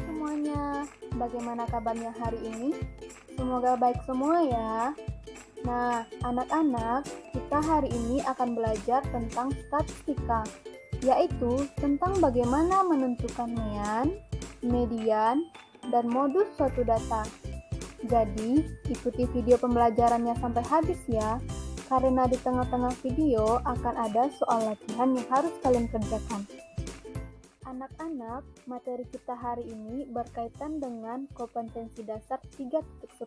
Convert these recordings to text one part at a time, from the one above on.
semuanya, bagaimana kabarnya hari ini? Semoga baik semua ya. Nah, anak-anak, kita hari ini akan belajar tentang statistika, yaitu tentang bagaimana menentukan mean, median, dan modus suatu data. Jadi, ikuti video pembelajarannya sampai habis ya, karena di tengah-tengah video akan ada soal latihan yang harus kalian kerjakan. Anak-anak, materi kita hari ini berkaitan dengan kompetensi dasar 3.10,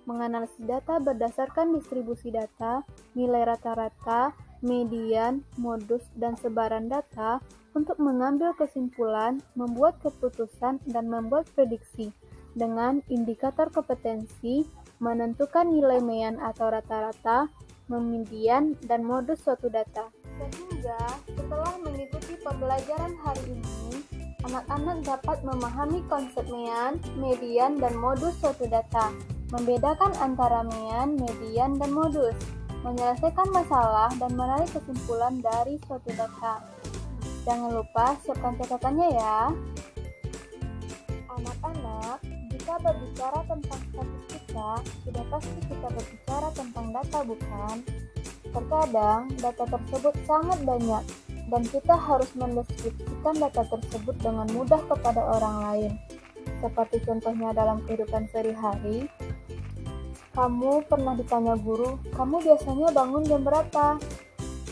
menganalisis data berdasarkan distribusi data, nilai rata-rata, median, modus, dan sebaran data untuk mengambil kesimpulan, membuat keputusan, dan membuat prediksi dengan indikator kompetensi, menentukan nilai mean atau rata-rata, median, dan modus suatu data. Sehingga setelah mengikuti pembelajaran hari ini, anak-anak dapat memahami konsep mean, median, dan modus suatu data, membedakan antara mean, median, dan modus, menyelesaikan masalah, dan menarik kesimpulan dari suatu data. Jangan lupa siapkan catatannya ya. Anak-anak, jika berbicara tentang statistika, sudah pasti kita berbicara tentang data, bukan? Terkadang, data tersebut sangat banyak, dan kita harus mendeskripsikan data tersebut dengan mudah kepada orang lain. Seperti contohnya dalam kehidupan sehari-hari, kamu pernah ditanya guru, kamu biasanya bangun jam berapa?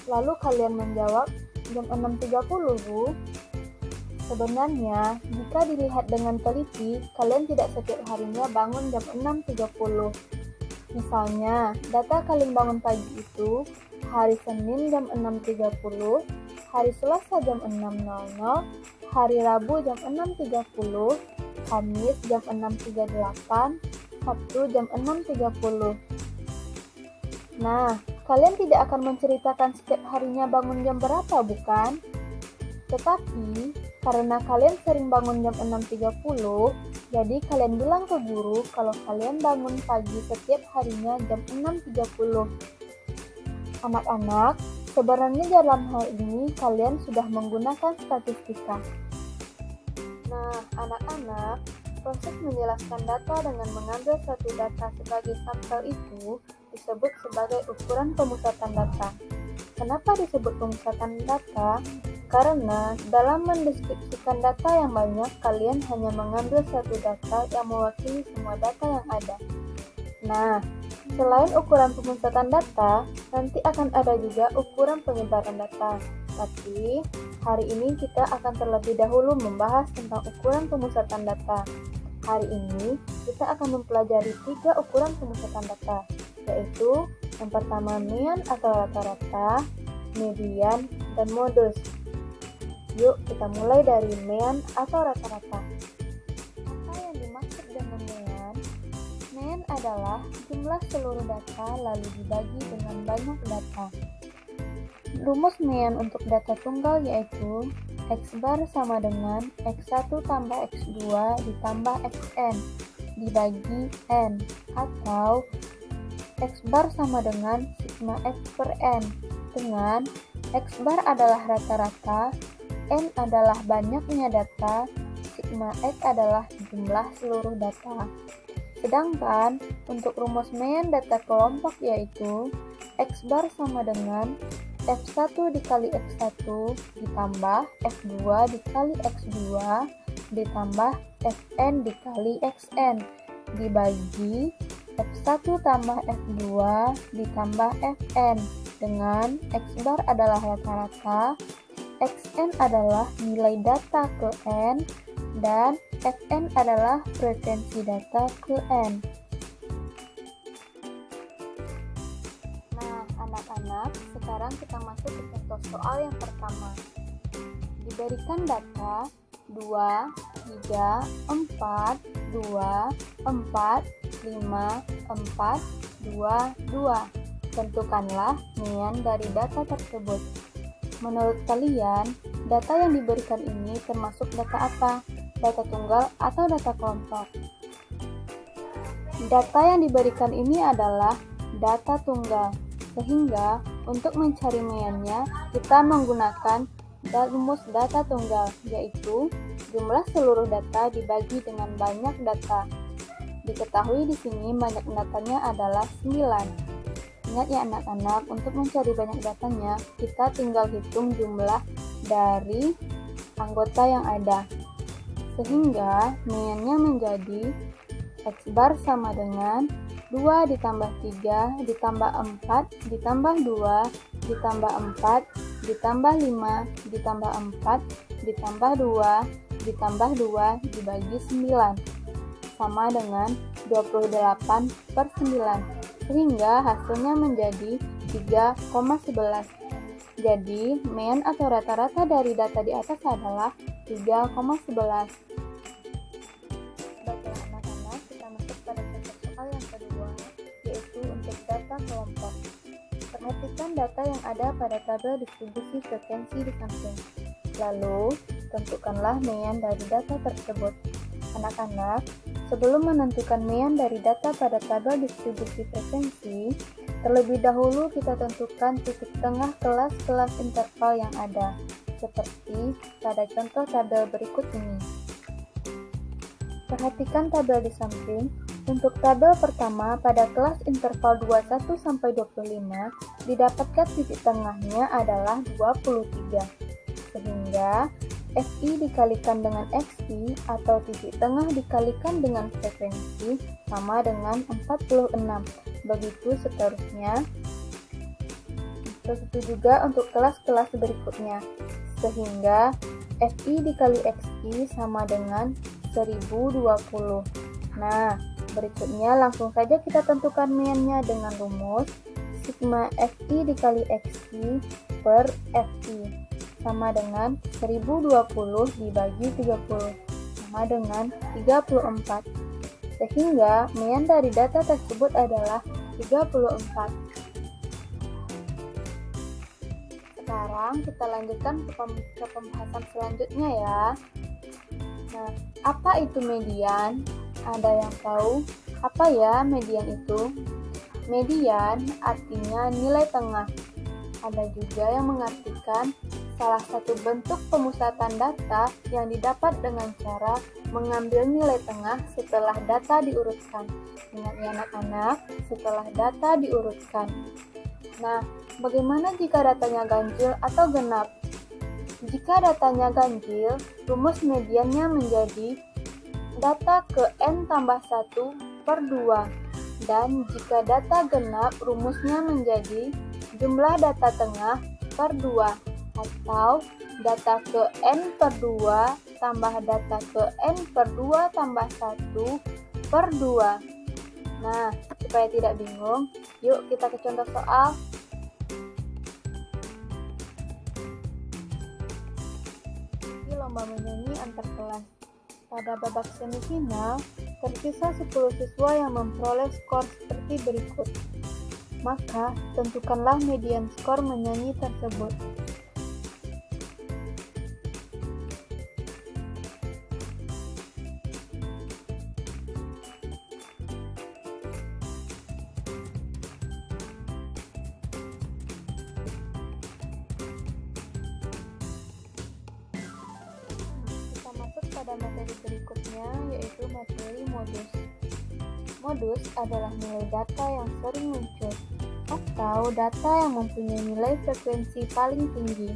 Lalu kalian menjawab, jam 6.30, Bu. Sebenarnya, jika dilihat dengan teliti, kalian tidak setiap harinya bangun jam 6.30. Misalnya, data kalian bangun pagi itu, hari Senin jam 6.30, hari Selasa jam 6.00, hari Rabu jam 6.30, Kamis jam 6.38, Sabtu jam 6.30. Nah, kalian tidak akan menceritakan setiap harinya bangun jam berapa, bukan? Tetapi, karena kalian sering bangun jam 6.30, jadi kalian bilang ke guru kalau kalian bangun pagi setiap harinya jam 6.30. Anak-anak, sebenarnya dalam hal ini kalian sudah menggunakan statistika. Nah, anak-anak, proses menjelaskan data dengan mengambil satu data sebagai sampel itu disebut sebagai ukuran pemusatan data. Kenapa disebut pemusatan data? Karena dalam mendeskripsikan data yang banyak, kalian hanya mengambil satu data yang mewakili semua data yang ada. Nah, selain ukuran pemusatan data, nanti akan ada juga ukuran penyebaran data. Tapi, hari ini kita akan terlebih dahulu membahas tentang ukuran pemusatan data. Hari ini, kita akan mempelajari 3 ukuran pemusatan data, yaitu yang pertama mean atau rata-rata, median, dan modus. Yuk, kita mulai dari mean atau rata-rata. Apa yang dimaksud dengan mean? Mean adalah jumlah seluruh data lalu dibagi dengan banyak data. Rumus mean untuk data tunggal yaitu X bar sama dengan X1 tambah X2 ditambah Xn dibagi N, atau X bar sama dengan sigma X per N, dengan X bar adalah rata-rata, N adalah banyaknya data, sigma X adalah jumlah seluruh data. Sedangkan untuk rumus mean data kelompok yaitu X bar sama dengan F1 dikali X1 ditambah F2 dikali X2 ditambah Fn dikali Xn dibagi F1 tambah F2 ditambah Fn, dengan X bar adalah rata-rata, Xn adalah nilai data ke N, dan Fn adalah frekuensi data ke N. Nah, anak-anak, sekarang kita masuk ke contoh soal yang pertama. Diberikan data 2, 3, 4, 2, 4, 5, 4, 2, 2. Tentukanlah mean dari data tersebut. Menurut kalian, data yang diberikan ini termasuk data apa? Data tunggal atau data kelompok? Data yang diberikan ini adalah data tunggal, sehingga untuk mencari meannya kita menggunakan rumus data tunggal, yaitu jumlah seluruh data dibagi dengan banyak data. Diketahui di sini banyak datanya adalah 9. Ingat ya anak-anak, untuk mencari banyak datanya, kita tinggal hitung jumlah dari anggota yang ada. Sehingga meannya menjadi X bar sama dengan 2 ditambah 3 ditambah 4 ditambah 2 ditambah 4 ditambah 5 ditambah 4 ditambah 2 ditambah 2 dibagi 9 sama dengan 28/9. Sehingga hasilnya menjadi 3,11. Jadi, mean atau rata-rata dari data di atas adalah 3,11. Baiklah anak-anak, kita masuk pada contoh soal yang kedua, yaitu untuk data kelompok. Perhatikan data yang ada pada tabel distribusi frekuensi di samping. Lalu, tentukanlah mean dari data tersebut. Anak-anak, sebelum menentukan mean dari data pada tabel distribusi frekuensi, terlebih dahulu kita tentukan titik tengah kelas-kelas interval yang ada, seperti pada contoh tabel berikut ini. Perhatikan tabel di samping. Untuk tabel pertama pada kelas interval 21 sampai 25, didapatkan titik tengahnya adalah 23. Sehingga FI dikalikan dengan XI atau titik tengah dikalikan dengan frekuensi sama dengan 46. Begitu seterusnya. Begitu juga untuk kelas-kelas berikutnya. Sehingga FI dikali XI sama dengan 1020. Nah, berikutnya langsung saja kita tentukan meannya dengan rumus sigma FI dikali XI per FI sama dengan 1020 dibagi 30 sama dengan 34. Sehingga mean dari data tersebut adalah 34. Sekarang kita lanjutkan ke pembahasan selanjutnya ya. Nah, apa itu median? Ada yang tahu apa ya median itu? Median artinya nilai tengah. Ada juga yang mengartikan salah satu bentuk pemusatan data yang didapat dengan cara mengambil nilai tengah setelah data diurutkan. Ingat ya anak-anak, setelah data diurutkan. Nah, bagaimana jika datanya ganjil atau genap? Jika datanya ganjil, rumus mediannya menjadi data ke N tambah 1 per 2. Dan jika data genap, rumusnya menjadi jumlah data tengah per 2. Atau data ke N per 2 tambah data ke N per 2 tambah 1 per 2. Nah, supaya tidak bingung, yuk kita ke contoh soal. Ini lomba menyanyi antar kelas. Pada babak semifinal, tersisa 10 siswa yang memperoleh skor seperti berikut. Maka, tentukanlah median skor menyanyi tersebut. Pada materi berikutnya, yaitu materi modus. Modus adalah nilai data yang sering muncul, atau data yang mempunyai nilai frekuensi paling tinggi.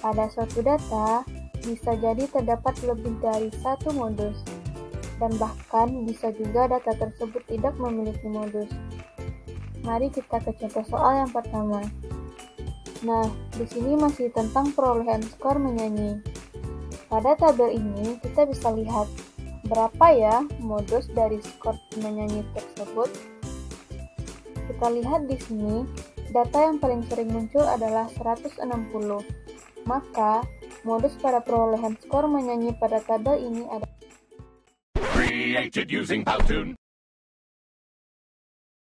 Pada suatu data, bisa jadi terdapat lebih dari satu modus, dan bahkan bisa juga data tersebut tidak memiliki modus. Mari kita ke contoh soal yang pertama. Nah, di sini masih tentang perolehan skor menyanyi. Pada tabel ini, kita bisa lihat berapa ya modus dari skor menyanyi tersebut. Kita lihat di sini, data yang paling sering muncul adalah 160. Maka, modus pada perolehan skor menyanyi pada tabel ini adalah Created using Powtoon.